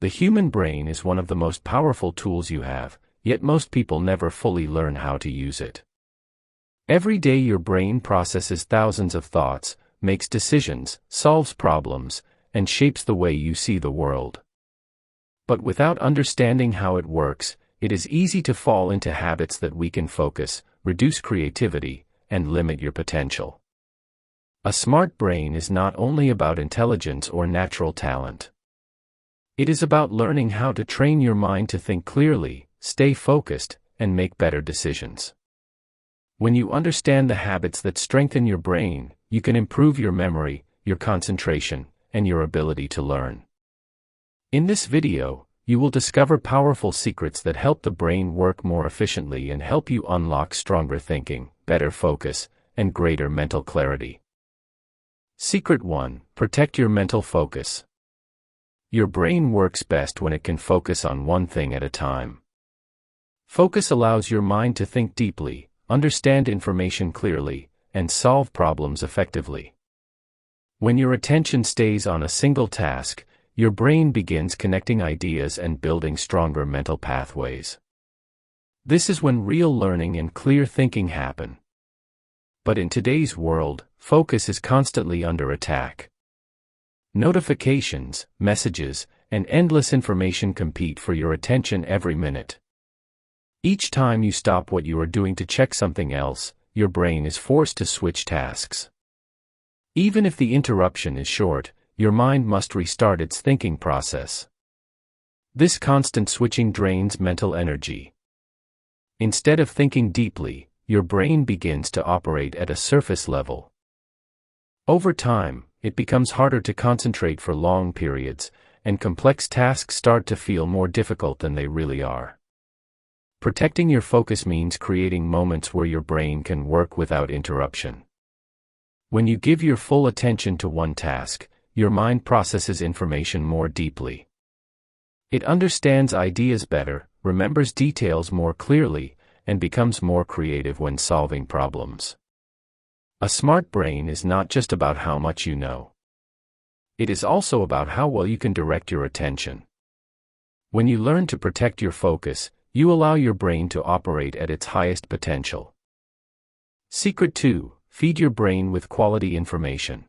The human brain is one of the most powerful tools you have, yet most people never fully learn how to use it. Every day your brain processes thousands of thoughts, makes decisions, solves problems, and shapes the way you see the world. But without understanding how it works, it is easy to fall into habits that weaken focus, reduce creativity, and limit your potential. A smart brain is not only about intelligence or natural talent. It is about learning how to train your mind to think clearly, stay focused, and make better decisions. When you understand the habits that strengthen your brain, you can improve your memory, your concentration, and your ability to learn. In this video, you will discover powerful secrets that help the brain work more efficiently and help you unlock stronger thinking, better focus, and greater mental clarity. Secret 1: Protect your mental focus. Your brain works best when it can focus on one thing at a time. Focus allows your mind to think deeply, understand information clearly, and solve problems effectively. When your attention stays on a single task, your brain begins connecting ideas and building stronger mental pathways. This is when real learning and clear thinking happen. But in today's world, focus is constantly under attack. Notifications, messages, and endless information compete for your attention every minute. Each time you stop what you are doing to check something else, your brain is forced to switch tasks. Even if the interruption is short, your mind must restart its thinking process. This constant switching drains mental energy. Instead of thinking deeply, your brain begins to operate at a surface level. Over time, it becomes harder to concentrate for long periods, and complex tasks start to feel more difficult than they really are. Protecting your focus means creating moments where your brain can work without interruption. When you give your full attention to one task, your mind processes information more deeply. It understands ideas better, remembers details more clearly, and becomes more creative when solving problems. A smart brain is not just about how much you know. It is also about how well you can direct your attention. When you learn to protect your focus, you allow your brain to operate at its highest potential. Secret 2: Feed your brain with quality information.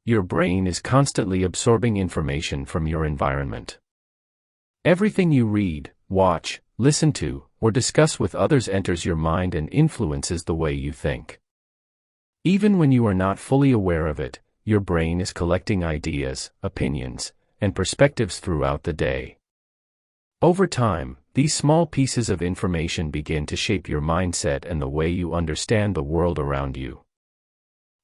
Your brain is constantly absorbing information from your environment. Everything you read, watch, listen to, or discuss with others enters your mind and influences the way you think. Even when you are not fully aware of it, your brain is collecting ideas, opinions, and perspectives throughout the day. Over time, these small pieces of information begin to shape your mindset and the way you understand the world around you.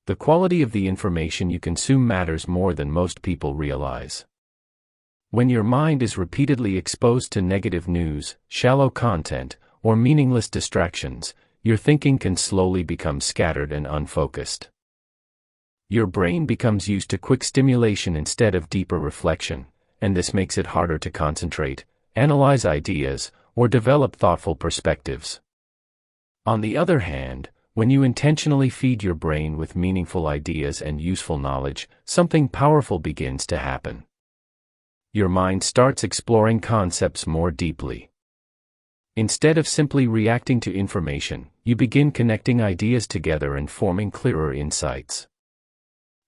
The quality of the information you consume matters more than most people realize. When your mind is repeatedly exposed to negative news, shallow content, or meaningless distractions, your thinking can slowly become scattered and unfocused. Your brain becomes used to quick stimulation instead of deeper reflection, and this makes it harder to concentrate, analyze ideas, or develop thoughtful perspectives. On the other hand, when you intentionally feed your brain with meaningful ideas and useful knowledge, something powerful begins to happen. Your mind starts exploring concepts more deeply. Instead of simply reacting to information, you begin connecting ideas together and forming clearer insights.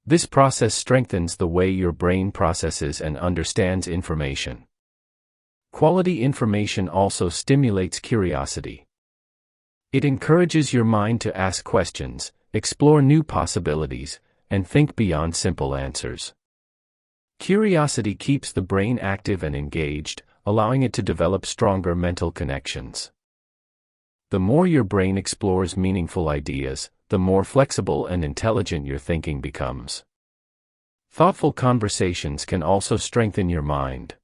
This process strengthens the way your brain processes and understands information. Quality information also stimulates curiosity. It encourages your mind to ask questions, explore new possibilities, and think beyond simple answers. Curiosity keeps the brain active and engaged, allowing it to develop stronger mental connections. The more your brain explores meaningful ideas, the more flexible and intelligent your thinking becomes. Thoughtful conversations can also strengthen your mind.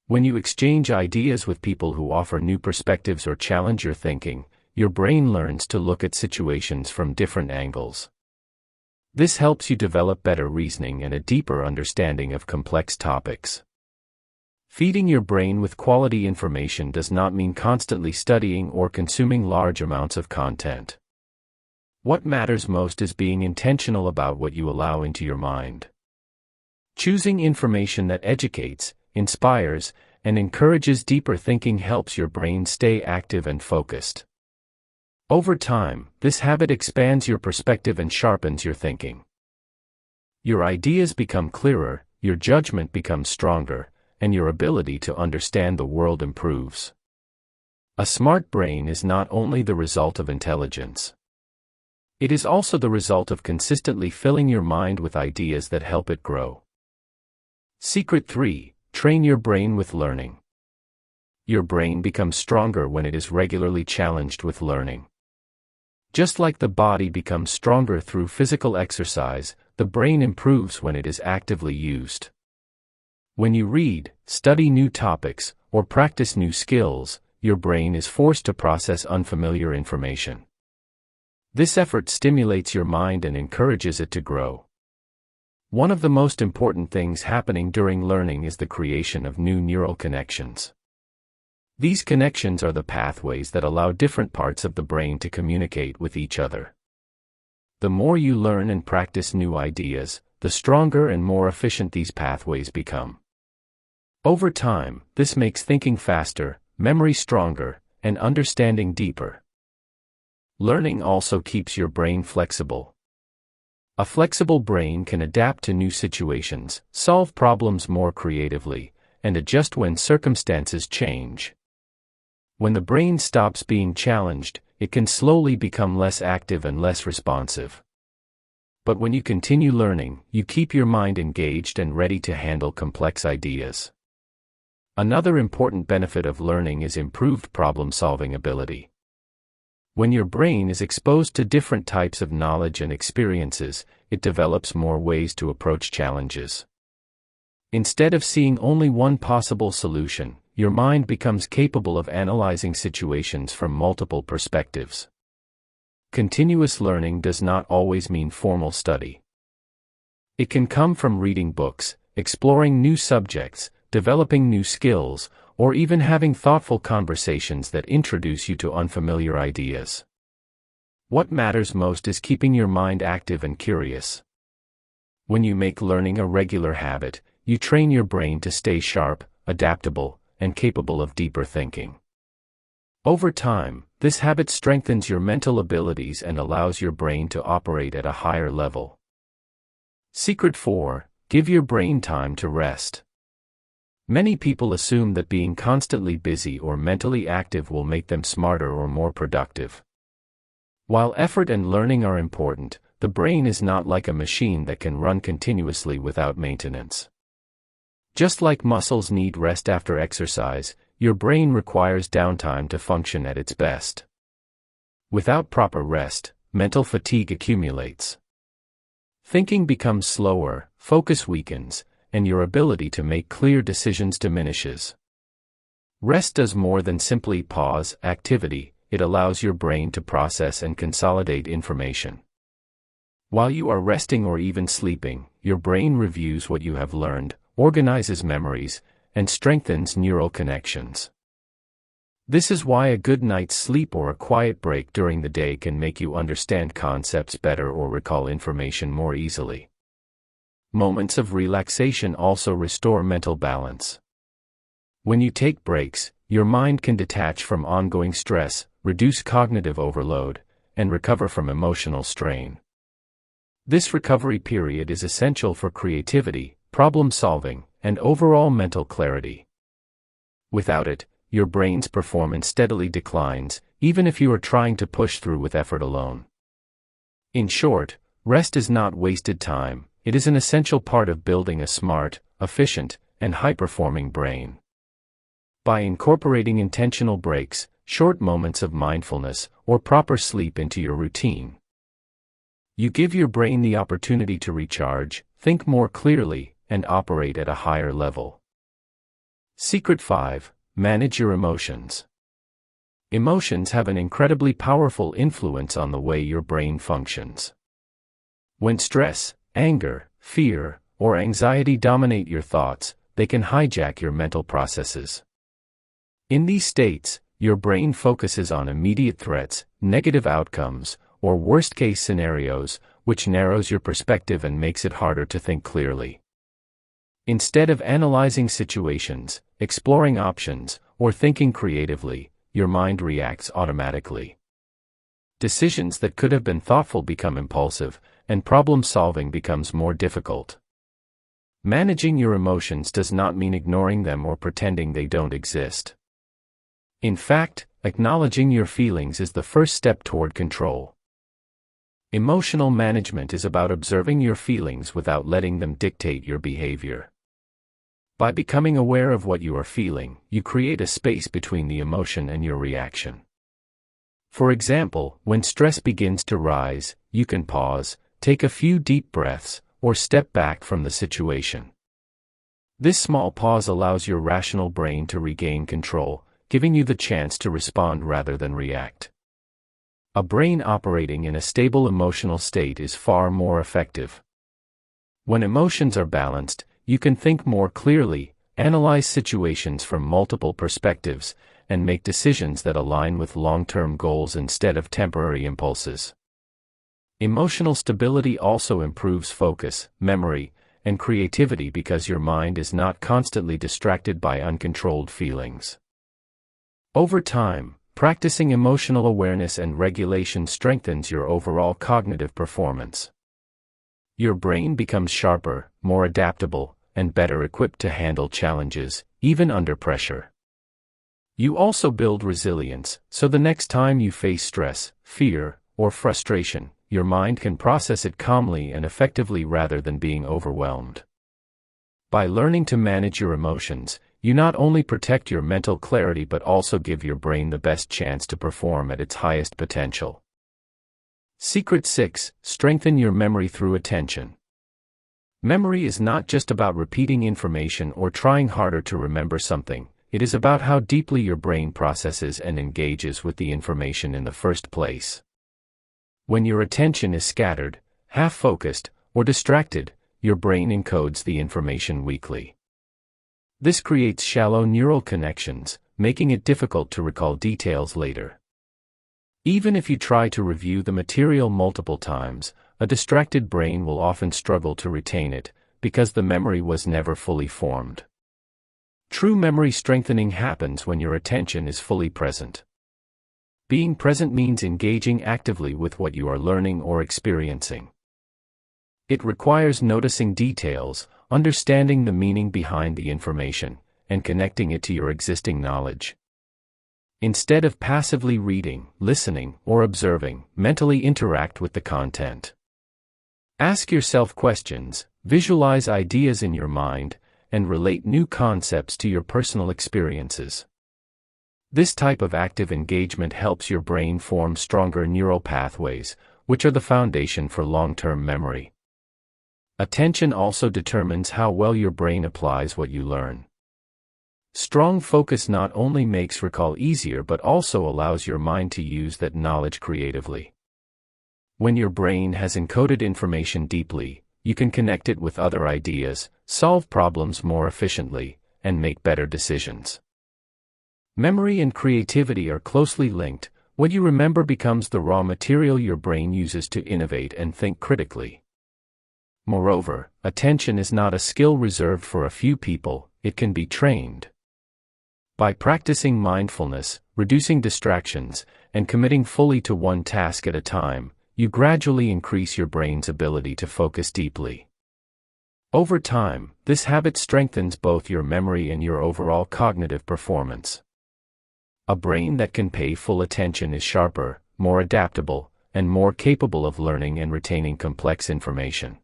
When you exchange ideas with people who offer new perspectives or challenge your thinking, your brain learns to look at situations from different angles. This helps you develop better reasoning and a deeper understanding of complex topics. Feeding your brain with quality information does not mean constantly studying or consuming large amounts of content. What matters most is being intentional about what you allow into your mind. Choosing information that educates, inspires, and encourages deeper thinking helps your brain stay active and focused. Over time, this habit expands your perspective and sharpens your thinking. Your ideas become clearer, your judgment becomes stronger, and your ability to understand the world improves. A smart brain is not only the result of intelligence. It is also the result of consistently filling your mind with ideas that help it grow. Secret 3: Train your brain with learning. Your brain becomes stronger when it is regularly challenged with learning. Just like the body becomes stronger through physical exercise, the brain improves when it is actively used. When you read, study new topics, or practice new skills, your brain is forced to process unfamiliar information. This effort stimulates your mind and encourages it to grow. One of the most important things happening during learning is the creation of new neural connections. These connections are the pathways that allow different parts of the brain to communicate with each other. The more you learn and practice new ideas, the stronger and more efficient these pathways become. Over time, this makes thinking faster, memory stronger, and understanding deeper. Learning also keeps your brain flexible. A flexible brain can adapt to new situations, solve problems more creatively, and adjust when circumstances change. When the brain stops being challenged, it can slowly become less active and less responsive. But when you continue learning, you keep your mind engaged and ready to handle complex ideas. Another important benefit of learning is improved problem-solving ability. When your brain is exposed to different types of knowledge and experiences, it develops more ways to approach challenges. Instead of seeing only one possible solution, your mind becomes capable of analyzing situations from multiple perspectives. Continuous learning does not always mean formal study. It can come from reading books, exploring new subjects, developing new skills, or even having thoughtful conversations that introduce you to unfamiliar ideas. What matters most is keeping your mind active and curious. When you make learning a regular habit, you train your brain to stay sharp, adaptable, and capable of deeper thinking. Over time, this habit strengthens your mental abilities and allows your brain to operate at a higher level. Secret 4: Give your brain time to rest. Many people assume that being constantly busy or mentally active will make them smarter or more productive. While effort and learning are important, the brain is not like a machine that can run continuously without maintenance. Just like muscles need rest after exercise, your brain requires downtime to function at its best. Without proper rest, mental fatigue accumulates. Thinking becomes slower, focus weakens, and your ability to make clear decisions diminishes. Rest does more than simply pause activity, it allows your brain to process and consolidate information. While you are resting or even sleeping, your brain reviews what you have learned, organizes memories, and strengthens neural connections. This is why a good night's sleep or a quiet break during the day can make you understand concepts better or recall information more easily. Moments of relaxation also restore mental balance. When you take breaks, your mind can detach from ongoing stress, reduce cognitive overload, and recover from emotional strain. This recovery period is essential for creativity, problem solving, and overall mental clarity. Without it, your brain's performance steadily declines, even if you are trying to push through with effort alone. In short, rest is not wasted time. It is an essential part of building a smart, efficient, and high-performing brain. By incorporating intentional breaks, short moments of mindfulness, or proper sleep into your routine, you give your brain the opportunity to recharge, think more clearly, and operate at a higher level. Secret 5: Manage your emotions. Emotions have an incredibly powerful influence on the way your brain functions. When stress, anger, fear, or anxiety dominate your thoughts, they can hijack your mental processes. In these states, your brain focuses on immediate threats, negative outcomes, or worst-case scenarios, which narrows your perspective and makes it harder to think clearly. Instead of analyzing situations, exploring options, or thinking creatively, your mind reacts automatically. Decisions that could have been thoughtful become impulsive, and problem-solving becomes more difficult. Managing your emotions does not mean ignoring them or pretending they don't exist. In fact, acknowledging your feelings is the first step toward control. Emotional management is about observing your feelings without letting them dictate your behavior. By becoming aware of what you are feeling, you create a space between the emotion and your reaction. For example, when stress begins to rise, you can pause, take a few deep breaths, or step back from the situation. This small pause allows your rational brain to regain control, giving you the chance to respond rather than react. A brain operating in a stable emotional state is far more effective. When emotions are balanced, you can think more clearly, analyze situations from multiple perspectives, and make decisions that align with long-term goals instead of temporary impulses. Emotional stability also improves focus, memory, and creativity because your mind is not constantly distracted by uncontrolled feelings. Over time, practicing emotional awareness and regulation strengthens your overall cognitive performance. Your brain becomes sharper, more adaptable, and better equipped to handle challenges, even under pressure. You also build resilience, so the next time you face stress, fear, or frustration, your mind can process it calmly and effectively rather than being overwhelmed. By learning to manage your emotions, you not only protect your mental clarity but also give your brain the best chance to perform at its highest potential. Secret 6. Strengthen your memory through attention. Memory is not just about repeating information or trying harder to remember something, it is about how deeply your brain processes and engages with the information in the first place. When your attention is scattered, half-focused, or distracted, your brain encodes the information weakly. This creates shallow neural connections, making it difficult to recall details later. Even if you try to review the material multiple times, a distracted brain will often struggle to retain it, because the memory was never fully formed. True memory strengthening happens when your attention is fully present. Being present means engaging actively with what you are learning or experiencing. It requires noticing details, understanding the meaning behind the information, and connecting it to your existing knowledge. Instead of passively reading, listening, or observing, mentally interact with the content. Ask yourself questions, visualize ideas in your mind, and relate new concepts to your personal experiences. This type of active engagement helps your brain form stronger neural pathways, which are the foundation for long-term memory. Attention also determines how well your brain applies what you learn. Strong focus not only makes recall easier but also allows your mind to use that knowledge creatively. When your brain has encoded information deeply, you can connect it with other ideas, solve problems more efficiently, and make better decisions. Memory and creativity are closely linked. What you remember becomes the raw material your brain uses to innovate and think critically. Moreover, attention is not a skill reserved for a few people, it can be trained. By practicing mindfulness, reducing distractions, and committing fully to one task at a time, you gradually increase your brain's ability to focus deeply. Over time, this habit strengthens both your memory and your overall cognitive performance. A brain that can pay full attention is sharper, more adaptable, and more capable of learning and retaining complex information.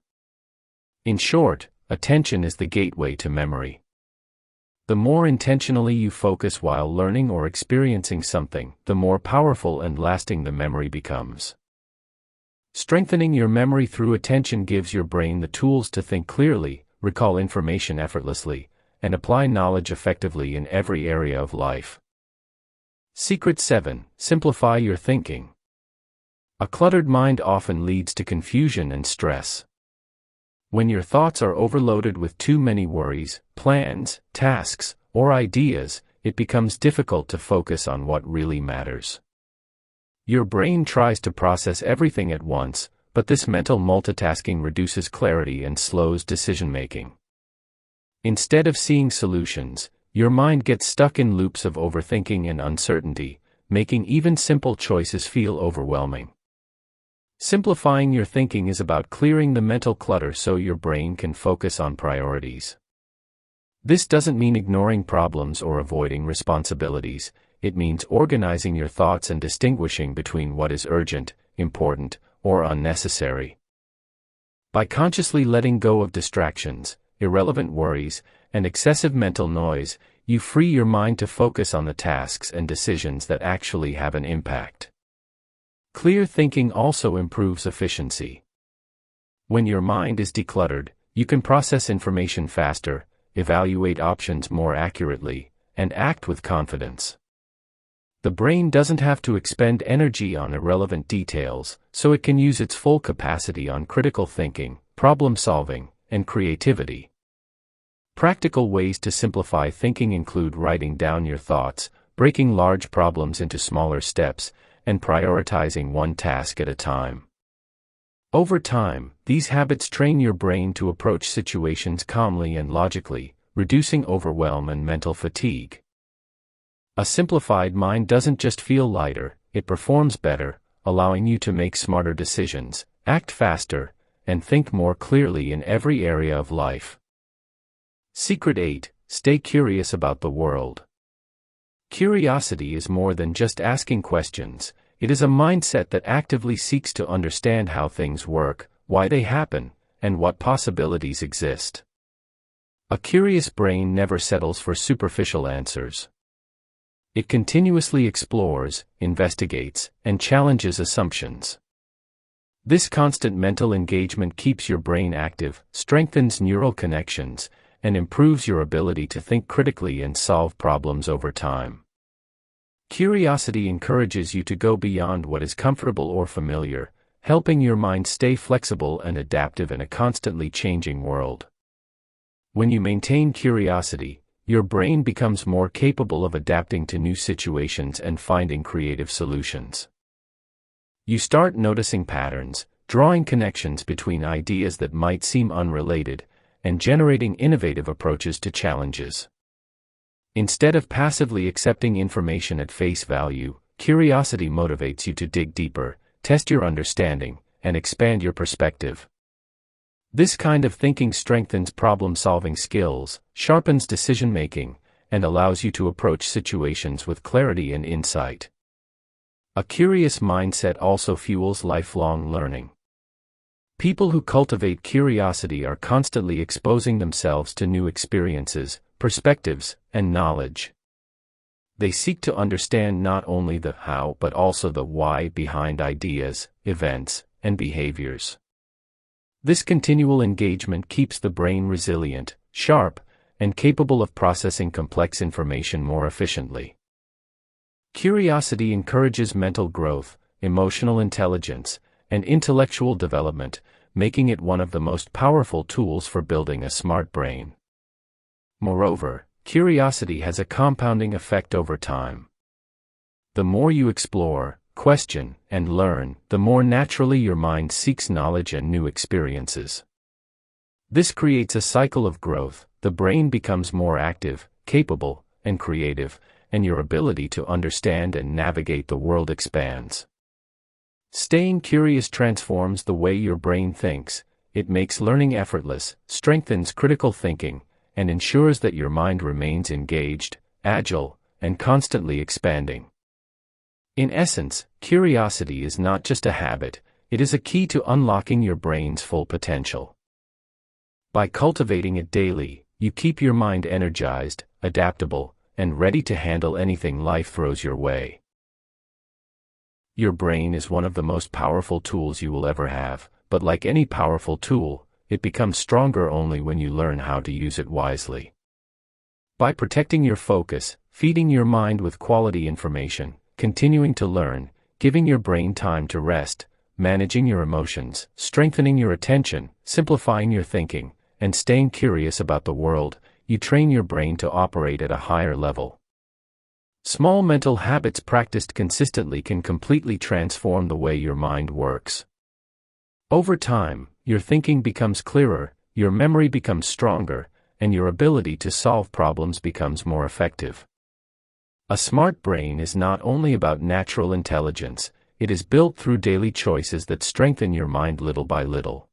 In short, attention is the gateway to memory. The more intentionally you focus while learning or experiencing something, the more powerful and lasting the memory becomes. Strengthening your memory through attention gives your brain the tools to think clearly, recall information effortlessly, and apply knowledge effectively in every area of life. Secret 7. Simplify your thinking. A cluttered mind often leads to confusion and stress. When your thoughts are overloaded with too many worries, plans, tasks, or ideas, it becomes difficult to focus on what really matters. Your brain tries to process everything at once, but this mental multitasking reduces clarity and slows decision-making. Instead of seeing solutions, your mind gets stuck in loops of overthinking and uncertainty, making even simple choices feel overwhelming. Simplifying your thinking is about clearing the mental clutter so your brain can focus on priorities. This doesn't mean ignoring problems or avoiding responsibilities. It means organizing your thoughts and distinguishing between what is urgent, important, or unnecessary. By consciously letting go of distractions, irrelevant worries, and excessive mental noise, you free your mind to focus on the tasks and decisions that actually have an impact. Clear thinking also improves efficiency. When your mind is decluttered, you can process information faster, evaluate options more accurately, and act with confidence. The brain doesn't have to expend energy on irrelevant details, so it can use its full capacity on critical thinking, problem solving, and creativity. Practical ways to simplify thinking include writing down your thoughts, breaking large problems into smaller steps, and prioritizing one task at a time. Over time, these habits train your brain to approach situations calmly and logically, reducing overwhelm and mental fatigue. A simplified mind doesn't just feel lighter, it performs better, allowing you to make smarter decisions, act faster, and think more clearly in every area of life. Secret 8: Stay curious about the world. Curiosity is more than just asking questions. It is a mindset that actively seeks to understand how things work, why they happen, and what possibilities exist. A curious brain never settles for superficial answers. It continuously explores, investigates, and challenges assumptions. This constant mental engagement keeps your brain active, strengthens neural connections, and improves your ability to think critically and solve problems over time. Curiosity encourages you to go beyond what is comfortable or familiar, helping your mind stay flexible and adaptive in a constantly changing world. When you maintain curiosity, your brain becomes more capable of adapting to new situations and finding creative solutions. You start noticing patterns, drawing connections between ideas that might seem unrelated, and generating innovative approaches to challenges. Instead of passively accepting information at face value, curiosity motivates you to dig deeper, test your understanding, and expand your perspective. This kind of thinking strengthens problem-solving skills, sharpens decision-making, and allows you to approach situations with clarity and insight. A curious mindset also fuels lifelong learning. People who cultivate curiosity are constantly exposing themselves to new experiences, perspectives, and knowledge. They seek to understand not only the how but also the why behind ideas, events, and behaviors. This continual engagement keeps the brain resilient, sharp, and capable of processing complex information more efficiently. Curiosity encourages mental growth, emotional intelligence, and intellectual development, making it one of the most powerful tools for building a smart brain. Moreover, curiosity has a compounding effect over time. The more you explore, question, and learn, the more naturally your mind seeks knowledge and new experiences. This creates a cycle of growth. The brain becomes more active, capable, and creative, and your ability to understand and navigate the world expands. Staying curious transforms the way your brain thinks. It makes learning effortless, strengthens critical thinking, and ensures that your mind remains engaged, agile, and constantly expanding. In essence, curiosity is not just a habit, it is a key to unlocking your brain's full potential. By cultivating it daily, you keep your mind energized, adaptable, and ready to handle anything life throws your way. Your brain is one of the most powerful tools you will ever have, but like any powerful tool, it becomes stronger only when you learn how to use it wisely. By protecting your focus, feeding your mind with quality information, continuing to learn, giving your brain time to rest, managing your emotions, strengthening your attention, simplifying your thinking, and staying curious about the world, you train your brain to operate at a higher level. Small mental habits practiced consistently can completely transform the way your mind works. Over time, your thinking becomes clearer, your memory becomes stronger, and your ability to solve problems becomes more effective. A smart brain is not only about natural intelligence, it is built through daily choices that strengthen your mind little by little.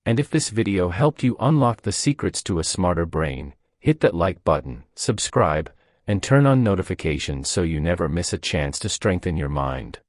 And if this video helped you unlock the secrets to a smarter brain, hit that like button, subscribe, and turn on notifications so you never miss a chance to strengthen your mind.